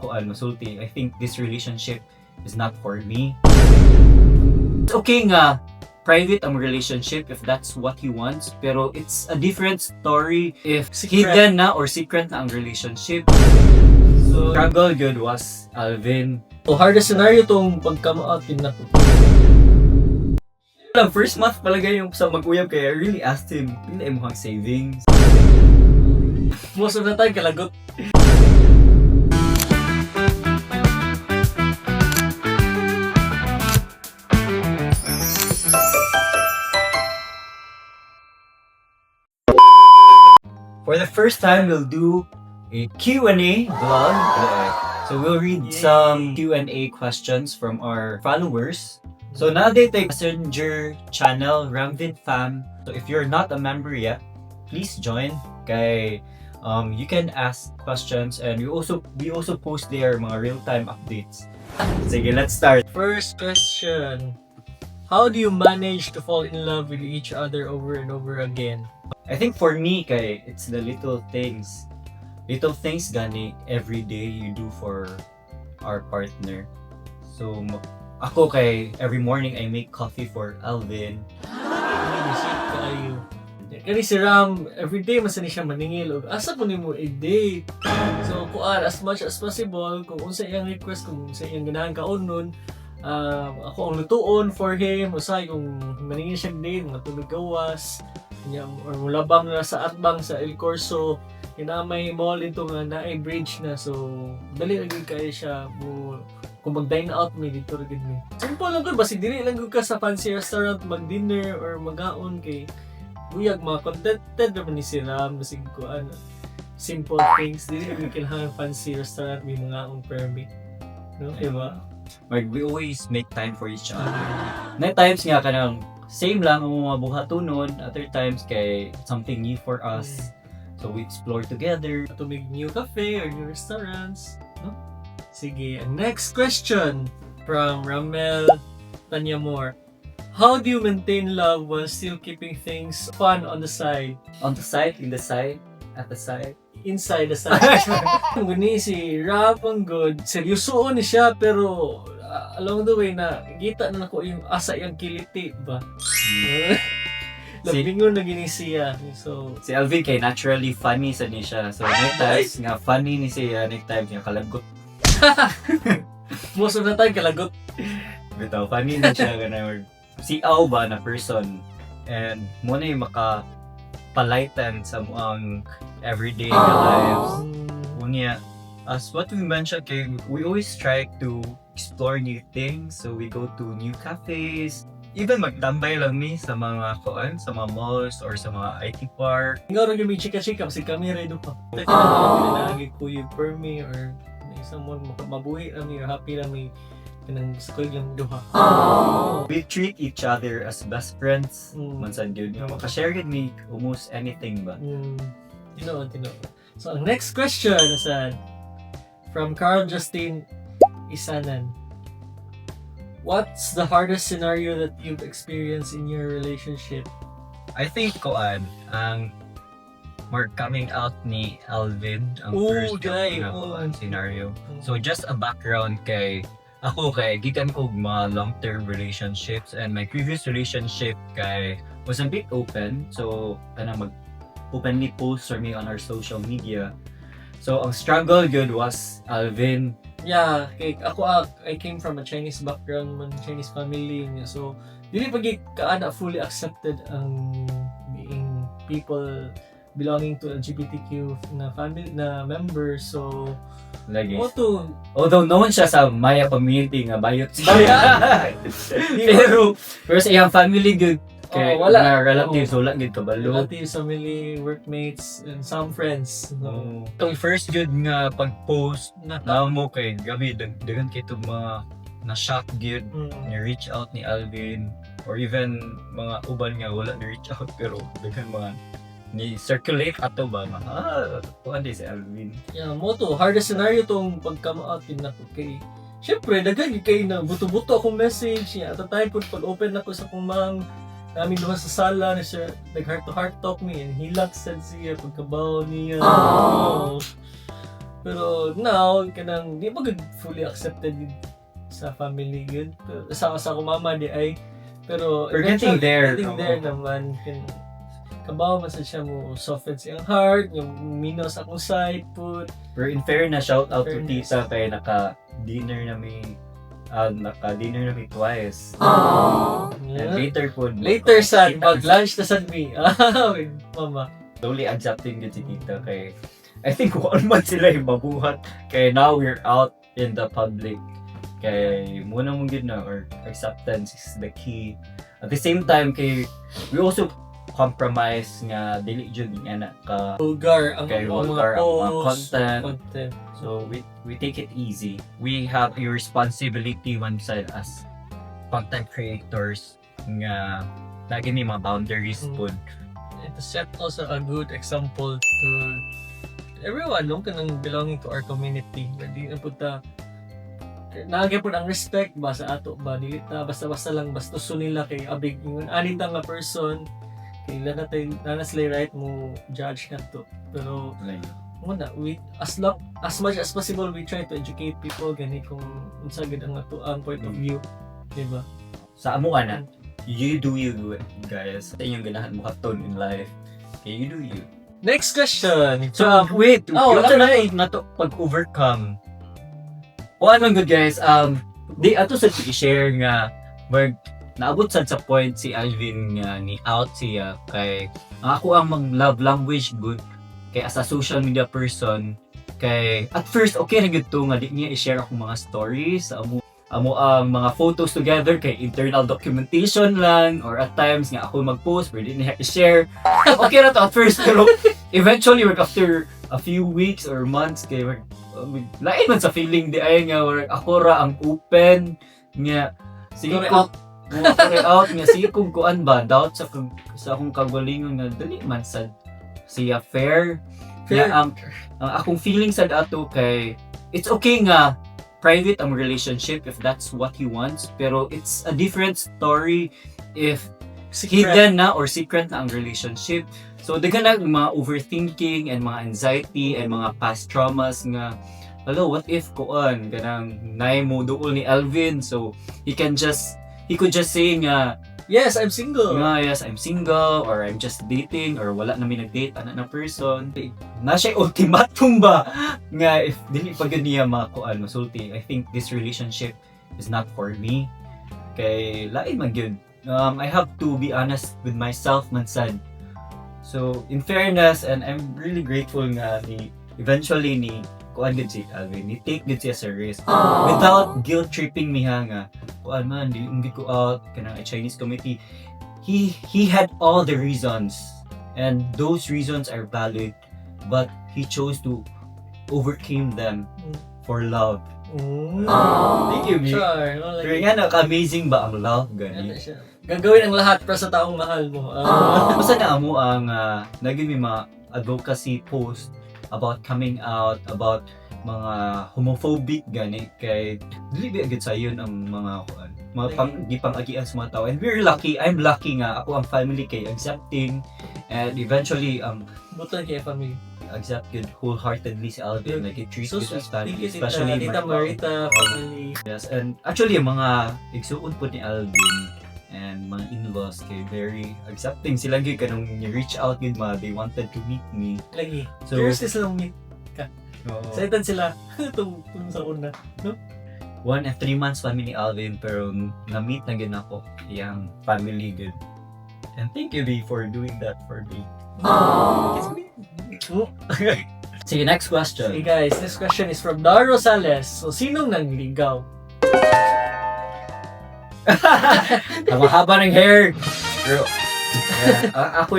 masulti, I think this relationship is not for me. It's okay nga private ang relationship if that's what he wants, pero it's a different story if hidden na or secret na ang relationship. So struggle good was Alvin. So hardest scenario tong pagka-out din na ko. First month palagay yung sa mag-uyab kaya I really asked him, pila mo ang savings? Most of the time kalagot. For the first time, we'll do a Q&A vlog. So we'll read some Q&A questions from our followers. So nowadays, take Messenger channel, RamVin's fam. So if you're not a member yet, please join. Kay you can ask questions and we also post there mga real-time updates. Sige, let's start. First question. How do you manage to fall in love with each other over and over again? I think for me, kay it's the little things. Little things gani every day you do for our partner. So ako kay every morning I make coffee for Alvin. Kani si Ram, everyday masani siya maningil og asa ko nimo i-date. So kuan as much as possible kung unsa iyang request, kung unsa iyang ganahan kaunon, ako ang lutuon for him, usay kung maningil siya date, mga tulog gawas, niya or mulabang na sa atbang sa El Corso, may mall ito nga naay bridge na, so dali lagi kay siya mo kung mag-dine out me dito ra gid mi. Simple lang gud, basi dili lang gud ka sa fancy restaurant mag-dinner or mag-aon kay buyag mga contented naman ni si Ram, basig ko simple things, dili lang kailangan fancy restaurant may mga on permit, no, diba? Like we always make time for each other. Na times nga kanang same lang ang mga buhatonon, other times kay something new for us. So we explore together. To make new cafe or new restaurants, no? Sige, next question from Ramel Tanyamor. How do you maintain love while still keeping things fun on the side? On the side, in the side, at the side. Inside the side. Guni si Ram ang good. Seryoso ni siya pero along the way na kita na nako yung asa yung kiliti ba. Labingon na gini siya. So si Alvin kay naturally funny sa ni siya. So next times nga funny ni siya, next times nga kalagot. Most of the time kalagot. Bitaw funny na siya ganun. Si Au ba na person and mo na yung makapalitan sa muang everyday lives. Unya, as what we mentioned, kay we always try to explore new things. So we go to new cafes. Even magtambay lang mi sa mga sa mga malls or sa mga IT park. Nga rin kami chika-chika kasi kami rin pa. Nagagi ko yung per me or someone mabuhi kami or happy kami kanang sa ko yung duha. We treat each other as best friends. Mansan yun. Makashare with me almost anything ba? Tino. So ang next question is from Carl Justin Isanan. What's the hardest scenario that you've experienced in your relationship? I think ang more coming out ni Alvin ang first scenario. So just a background kay ako kay gikan ko mga long-term relationships and my previous relationship kay was a bit open. So kanang openly post for me on our social media. So ang struggle good was Alvin. Yeah, kay ako I came from a Chinese background, Chinese family, so dili pag kaana fully accepted ang being people belonging to LGBTQ na family na members. So lagi. Although known siya sa Maya community nga bayot siya. pero sa iyang family good kay wala relatives wala gid kabalo. Relatives, family, workmates, and some friends. No. Itong first good nga pag-post na mo kay gabi dagan kay itong mga na-shock good ni reach out ni Alvin or even mga uban nga wala ni reach out pero dagan mga ni circulate ato ba kuan di si Alvin. Yeah, moto hardest scenario tong pagka-out din nako kay syempre dagan kay na buto-buto akong message at the time pag open ako sa kumang namin duha sa sala ni sir nag heart to heart talk me and he said siya pagkabaw niya. Pero now, kanang di ba good fully accepted sa family good. Pero sa akong mama di ay. Pero We're getting there. Getting there naman. Kabaw man sa siya mo soften siyang heart, yung minaw sa akong side put. Pero in fairness, shout out to tita kay naka-dinner na may twice. And later sad, mag-lunch na sad me. With mama. Slowly accepting din si tita kay I think one month sila yung mabuhat kay now we're out in the public kay muna mong gid na or acceptance is the key. At the same time kay we also compromise nga dili jud nga ka vulgar ang mga post, content. So we take it easy. We have a responsibility one side as content creators nga lagi may mga boundaries pud. To set also a good example to everyone no kanang belonging to our community. Hindi na punta nagay po ang respect ba sa ato ba dili ta basta-basta lang bastuso nila kay abig ingon ani ta nga person kay na sila right mo judge na to. Pero muna we as much as possible we try to educate people gani kung unsa gid ang ato ang point of view, di ba? Sa amo ana you do you guys. Sa inyong ganahan mo katon in life. Okay, you do you. Next question. So, wait. Wala na to pag-overcome. O ano good guys, di ato sa i-share nga naabot sad sa point si Alvin nga ni out siya kay ako ang mag-love language good kay as a social media person kay at first okay na gud to nga di niya i-share akong mga stories amo ang mga photos together kay internal documentation lang or at times nga ako mag-post pero di niya i-share. Okay na to at first pero eventually after a few weeks or months kay lain man sa feeling di ay nga ako ra ang open nga sige ko out nga sige kung kuan ba doubt sa akong kagalingon nga dali man sad siya fair. Ang akong feeling sad ato kay it's okay nga private ang relationship if that's what he wants pero it's a different story if hidden na or secret na ang relationship. So dagan na mga overthinking and mga anxiety and mga past traumas nga hello what if kuan ganang nay mo duol ni Alvin so he could just say nga yes I'm single yes I'm single or I'm just dating or wala na may nag-date na person na siya ultimatum ba nga if dili pa gud niya makuan masulti I think this relationship is not for me kay lain man gyud I have to be honest with myself man sad. So in fairness and I'm really grateful nga eventually ni kuan gud si Alvin ni take gud siya serious without guilt tripping me nga kuan man hindi ko out kanang Chinese committee. He had all the reasons and those reasons are valid but he chose to overcame them for love. Thank you, me. Sure. Pero nga naka-amazing ba ang love gani? Gagawin ang lahat para sa taong mahal mo. Basta na amo ang naging mga advocacy post about coming out, about mga homophobic gani kay dili ba agad sa yun ang mga gipang-agian sa mga tao and I'm lucky nga ako ang family kay accepting and eventually buton kay family accept good wholeheartedly si Alvin like it treats good as family especially Tita Marita family. Yes and actually yung mga igsuon po ni Alvin and mga in-laws kay very accepting sila gyud kanang reach out gud they wanted to meet me lagi so curious sila meet ka excited sila tung sa una no 1 and 3 months family Alvin pero na-meet na gud ako yung family good and thank you B for doing that for me. Sige, next question. Sige guys, this question is from Dar Rosales. So, sinong nangligaw? Ang haba ng hair. Pero, ako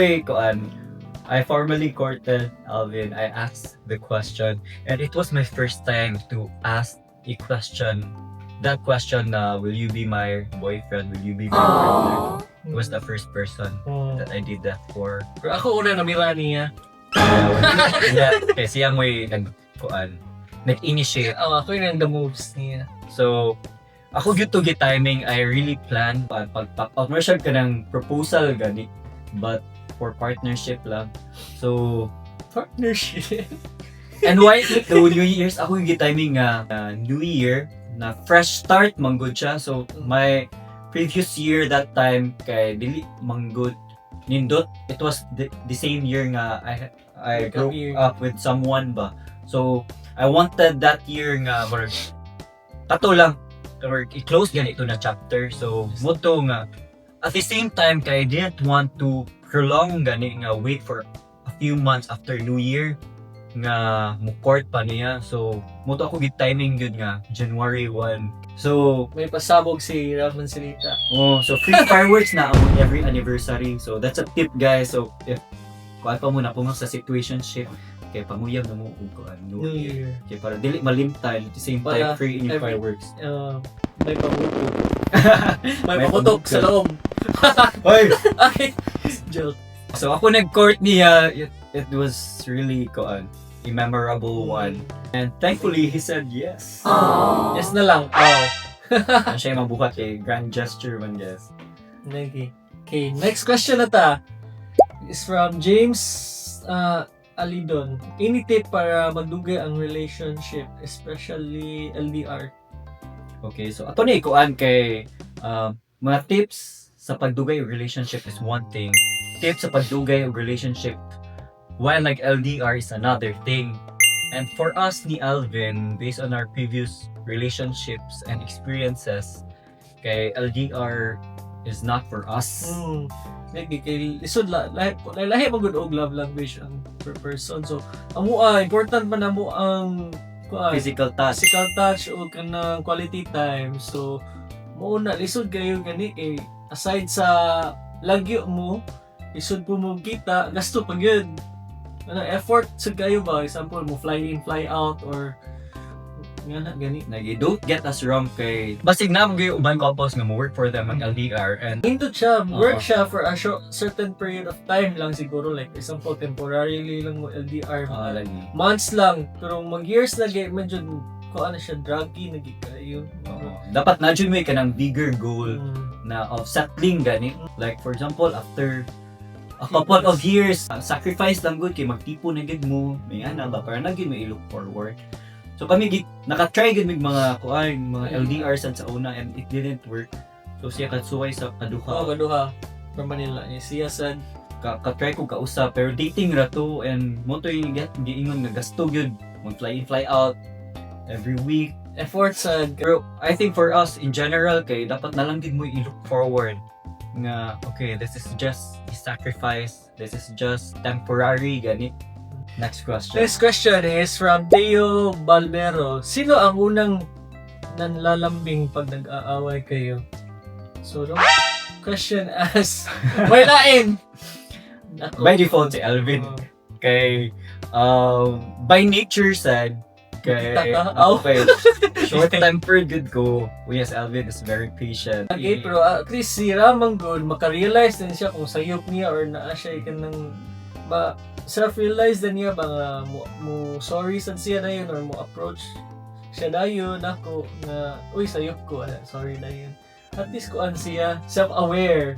I formally courted Alvin. I asked the question and it was my first time to ask a question. That question will you be my boyfriend? Will you be my partner? It was the first person that I did that for. Pero ako una namira niya. Kasi yung may nag-initiate. Ako yung the moves niya. So, ako to get timing, I really plan pag-commercial ka ng proposal gani, but for partnership lang. So, partnership? And why ito, New Year's, ako yung timing nga New Year, na fresh start, manggod siya. So, my previous year that time, kay dili manggod, nindot, it was the same year nga I broke up with someone ba. So, I wanted that year nga, tato lang, or i-close ganito na chapter. So, moto nga, at the same time, kay I didn't want to prolong gani nga wait for a few months after New Year nga mo-court pa niya. So, muto ako git timing yun nga, January 1. So, May pasabog si RamVin's Silita. so free fireworks na among every anniversary. So, that's a tip, guys. So, if kuha pa muna po sa situationship, kay pamuyab na mo ko New Year. Kay para dili malimtan at the same time free in fireworks. May pamutok. May pamutok sa loob. Hoy! Okay. Joke. So ako nag-court niya, it was really a memorable one. And thankfully, he said yes. Aww. Yes na lang. Oh. Ano siya yung mabuhat eh, grand gesture man, guys. Okay, next question na ta is from James Alidon. Any tip para magdugay ang relationship, especially LDR? Okay, so ato na ikuan kay mga tips sa pagdugay og relationship is one thing. Tips sa pagdugay og relationship while like LDR is another thing. And for us ni Alvin, based on our previous relationships and experiences, kay LDR is not for us. Like kay lisod lahi magud og love language ang per person. So amo important man amo ang Physical touch o kanang quality time. So mo na lisod kayo gani kay aside sa lagyo mo, lisod po mo kita, gasto pag yun. Effort sa kayo ba? Example mo fly in, fly out or nga na gani. Don't get us wrong kay basig na mo gyud uban couples nga mo work for them ang LDR and Indot siya, work siya for a certain period of time lang siguro, like example temporarily lang mo LDR lagi months lang, pero mag years lagi medyo ano siya druggy nagi kayo. Dapat na jud may kanang bigger goal na of settling gani, like for example after a couple of years sacrifice lang good kay magtipo na gid mo may ana ba para na gid mo i-look forward. So kami naka-try gid mig mga LDR sa una and it didn't work. So siya katsuway sa kaduha. Kaduha from Manila. Siya sad ka-try ko kausap pero dating ra to and mo to giingon nga gasto gyud mo fly in fly out every week. Effort sad. Pero I think for us in general kay dapat na lang gid mo i-look forward nga okay, this is just a sacrifice. This is just temporary gani. Next question is from Teo Balbero. Sino ang unang nanlalambing pag nag-aaway kayo? So, the question as may lain. By default si Alvin. Kay by nature sad kay short-tempered good ko. Yes, Alvin is very patient. Okay, pero at least si Ramang good maka-realize din siya kung sayop niya or naa siya ikanang self-realize din niya ba nga mo sorry sad siya na yun or mo approach siya na yun ako na uy sayop ko sorry na yun, at least kuan siya self-aware.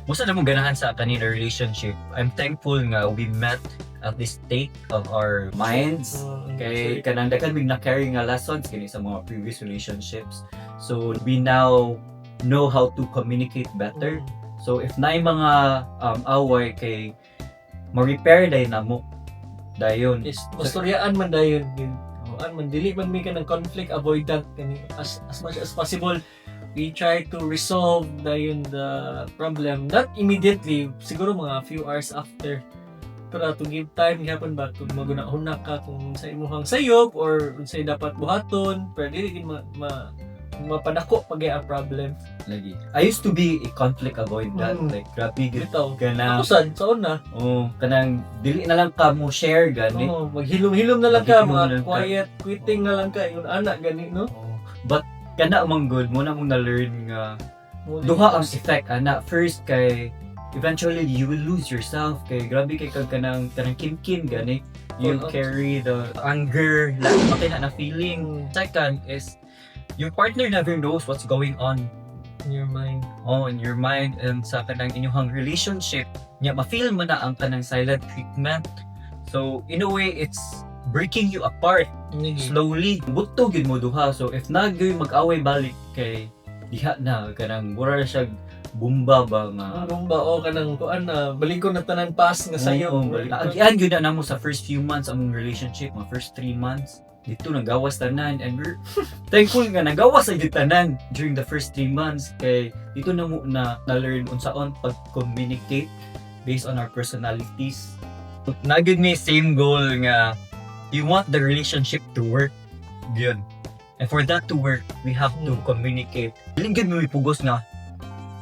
Musta na mong ganahan sa kanina relationship. I'm thankful nga we met at the state of our minds kay kanang dagan mig na-carry nga lessons kini sa mga previous relationships. So we now know how to communicate better. So if naay mga away kay ma-repair dayon na mo dayon mastoryaan man dayon din man dili man mi ka ng conflict avoidant kani as much as possible we try to resolve dayon the problem, not immediately, siguro mga few hours after, pero to give time gihapon ba kung maguna-una ka kung sa imong sayop or unsay dapat buhaton pero dili gid mapanako pag ang problem lagi. I used to be a conflict avoidant, like grabe gid kanang sa una kanang dili na lang ka mo share gani maghilom-hilom na lang ka, mga quiet quitting na lang ka yung anak gani no. But kana man good mo na mong na-learn nga duha ang effect ana. First kay eventually you will lose yourself kay grabe kay kag kanang kim-kim gani, you carry the anger makita na feeling. Second is your partner never knows what's going on in your mind. In your mind and sa kanang inyong relationship. Nya ma-feel mo na ang kanang silent treatment. So in a way it's breaking you apart Sige. slowly. Butog yun mo duha. So if nagyoy mag-away balik kay diha na kanang mura siya bumba ba nga. Anong ba o kanang kuan na balik ko na tanan pass nga sayo. Agian gyud na mo sa first few months among relationship, mga first 3 months. Dito nagawas tanan and we're thankful nga nagawas ay tanan during the first 3 months kay dito na mo na-learn unsaon pag-communicate based on our personalities. Nagid may same goal nga you want the relationship to work. Yun. And for that to work, we have to communicate. Dili gid mo ipugos nga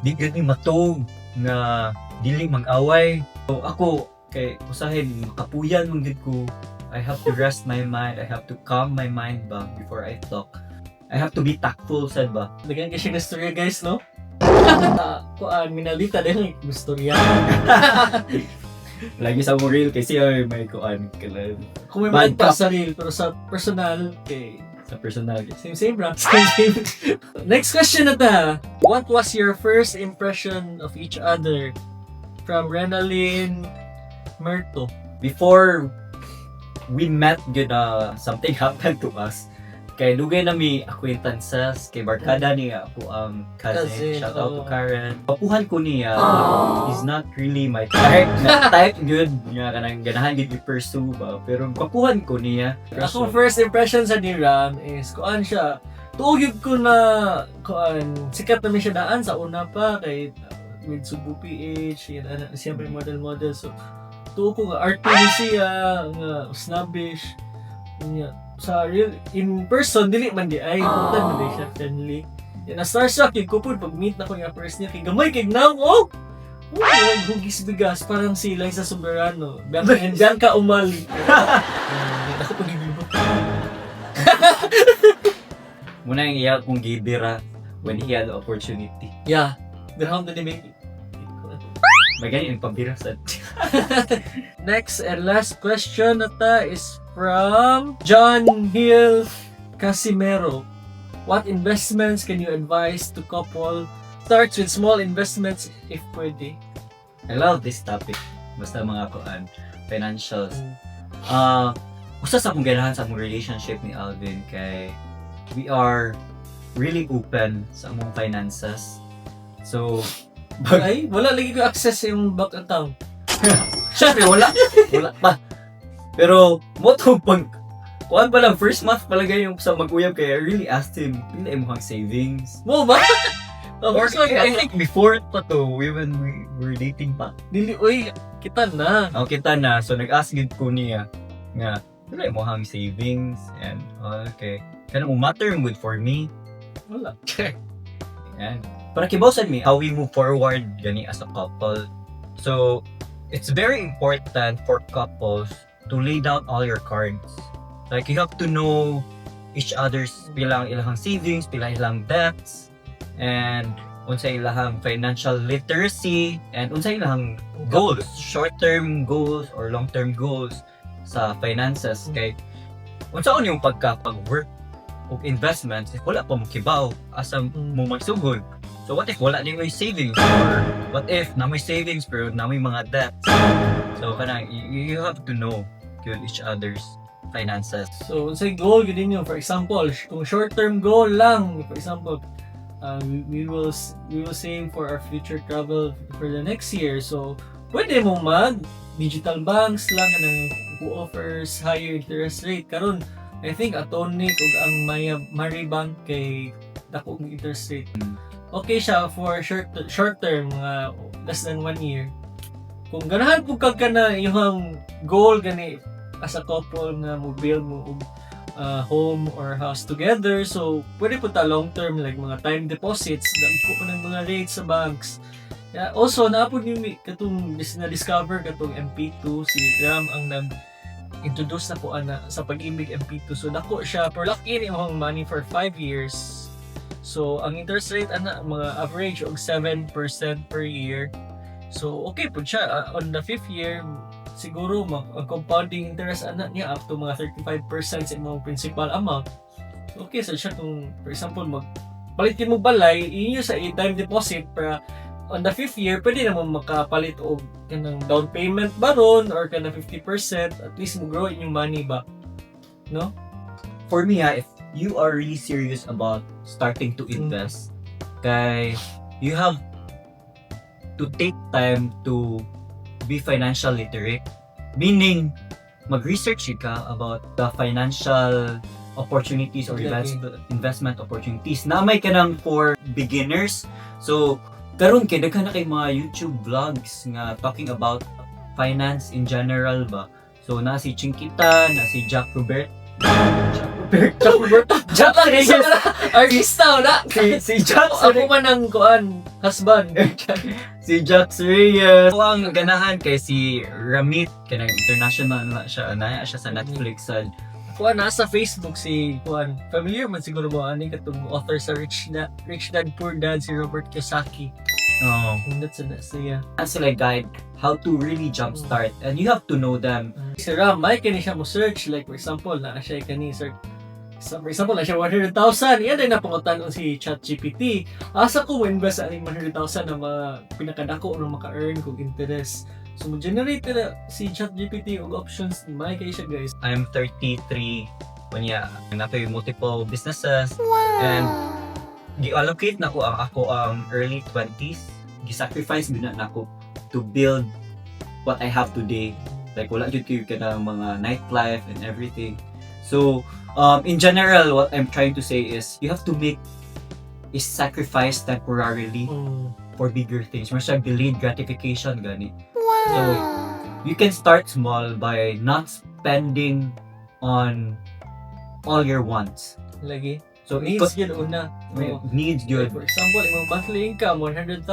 di gid mi matog nga dili mag-away. So ako kay usahin makapuyan man gid ko. I have to rest my mind. I have to calm my mind ba before I talk. I have to be tactful sad ba. Dagan kasi ng storya guys, no? Kuan minalita din ang storya. Lagi sa mo real kasi may kuan kailan Kung may Bad mga pa cop. sa real, pero sa personal, kay sa personal. same bro. Same. Next question na ta. What was your first impression of each other? From Renalyn Merto. Before we met, yun something happened to us. Kay dugay na mi acquaintances, kay barkada niya ako ang cousin. Cousin, Shout out to oo. Karen. Papuhan ko niya. He's not really my type. Na type good nga kanang ganahan gid i-pursue ba. Pero papuhan ko niya. Ako first impression sa ni Ram is kuan siya. Tugyod ko na kuan sikat na mi siya daan sa una pa kay with Subu PH, yan ana siyempre model so tuo ko nga art ni siya nga snobbish niya sa real in person dili man di ay putan man di siya friendly. Yan na starstruck yun ko po pag meet na ko nga first niya kay gamay kay now oh hugis bigas parang silay sa soberano. Bianca Umali. Ako pag-ibig Muna yung iya kong gibira when he had the opportunity. Yeah. Dirham na ni Mickey. May ganyan yung pambira sa Next and last question nata is from John Hill Casimero. What investments can you advise to couple? Starts with small investments if pwede. I love this topic. Basta mga kuan, financials. Usa sa akong ganahan sa among relationship ni Alvin kay we are really open sa among finances. So, Ay, wala lagi ko access yung bank account. syempre wala pa. Pero mo to pag kuan pa lang first month palagay yung sa mag-uyab kay I really asked him, pila imong savings? Mo ba? Or Of course, I think before pa to, when we were dating pa. dili oy, kita na. Kita na, so nag-ask gid ko niya nga, wala mo hang savings and okay. Kana mo matter good for me. Wala. And para kibawasan me how we move forward gani as a couple. So it's very important for couples to lay down all your cards. Like you have to know each other's pila ang ilang savings, pila ilang debts, and unsa ilang financial literacy, and unsa ilang goals, short-term goals or long-term goals sa finances. Kay unsaon yung pag-work o investments if wala pa mo kibaw asa mo magsugod. So what if wala din may savings, or what if na may savings pero na may mga debts? So kanang you have to know each other's finances. So, say goal yun yun. For example, kung short-term goal lang, for example, we will save for our future travel for the next year. So, pwede mo digital banks lang who offers higher interest rate. Karon, I think Atonic ug ang Maribank kay dako ang interest rate. Okay siya for short term, less than 1 year. Kung ganahan po ka na yung goal gani as a couple nga mo build mo home or house together, so pwede po ta long term like mga time deposits dagko pa ng mga rates sa banks. Yeah, also naapod ni katong na-discover katong MP2 si Ram ang nag-introduce na po ana sa pag-ibig MP2, so dako siya pero lock in imong money for 5 years. So ang interest rate ana mga average og 7% per year. So okay po siya on the 5th year siguro ang compounding interest ana niya up to mga 35% sa imong principal amount. So, okay so siya kung for example palitin mo balay inyo sa time deposit para on the 5th year pwede na mo makapalit og kanang down payment baron or kanang 50% at least mo grow inyong money ba. no? For me, if you are really serious about starting to invest, kay you have to take time to be financial literate. Meaning, mag-research ka about the financial opportunities or investment opportunities na may kanang for beginners. So, karon kay daghan na kay mga YouTube vlogs nga talking about finance in general ba. So, na si Chinkita, na si Jack Robert. Jack artista na. Si Jack Ako man ang kuan, husband. si Jack Reyes. Ako ang ganahan kay si Ramit, kanang international na siya, anaya siya sa Netflix. Kuan nasa Facebook si kuan. Familiar man siguro mo ani katong author sa Rich Dad Poor Dad si Robert Kiyosaki. Oh, That's siya. that's like guide how to really jumpstart, and you have to know them. Si Ram, may kani siya mo search like for example na siya kani search. So, for example, na siya 100,000. Yan ay napangutan si ChatGPT. Asa ko invest aning 100,000 na mga pinakadako na maka-earn kung interest. So, mag-generate na si ChatGPT og options. May kayo siya, guys. I'm 33 when nato multiple businesses, and gi-allocate na ko ang early 20s. Gi-sacrifice gina na ko to build what I have today. Like wala jud kayo ka mga nightlife and everything. So, in general, what I'm trying to say is you have to make a sacrifice temporarily for bigger things. Masya delayed gratification gani. So, you can start small by not spending on all your wants. Lagi. So, Needs yun una. needs good. For example, imong monthly income 100,000,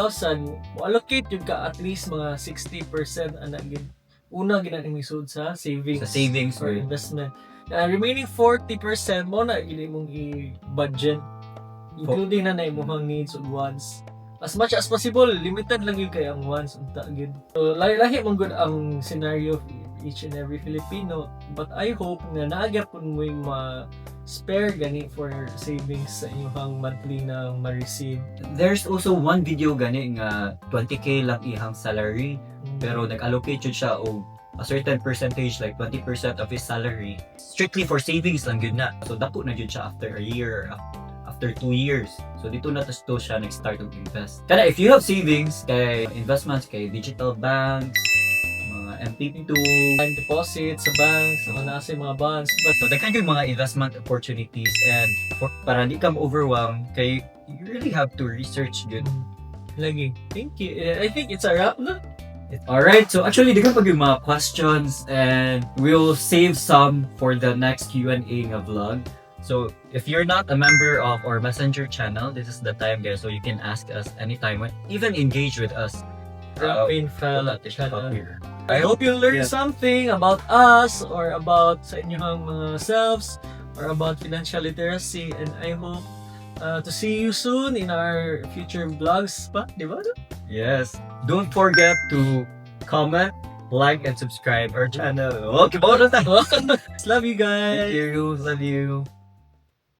mo allocate yun ka at least mga 60% ana gid. Una ginang misud sa savings. Sa savings or right? investment. Remaining 40% mo na gid imong i-budget, including na imong needs and wants. As much as possible, limited lang yun kay ang wants unta gid. So lahi man gud ang scenario of each and every Filipino, but I hope na naagya pud mo yung spare gani for savings sa inyong monthly na ma-receive. There's also one video gani nga 20k lang ihang salary, pero nag-allocate yun siya og a certain percentage, like 20% of his salary, strictly for savings lang yun na. So dako na yun siya after a year, after 2 years. So dito na to siya nag-start to invest. Kaya if you have savings, kay investments, kay digital banks, mga MP2, Time deposit sa banks, nasa mga bonds. But so daghan yung mga investment opportunities, and para hindi ka overwhelmed, kay you really have to research good. Lagi. Thank you. I think it's a wrap na. Alright, so actually, daghan pa yung mga questions, and we'll save some for the next Q&A nga vlog. So, if you're not a member of our messenger channel, this is the time, guys, so you can ask us anytime, even engage with us. RamVin's channel. I hope you learned something about us, or about sa inyong mga selves, or about financial literacy, and I hope to see you soon in our future vlogs pa, di ba? Yes. Don't forget to comment, like, and subscribe our channel. Okay, bawal na tayo. Love you guys. Thank you. Love you.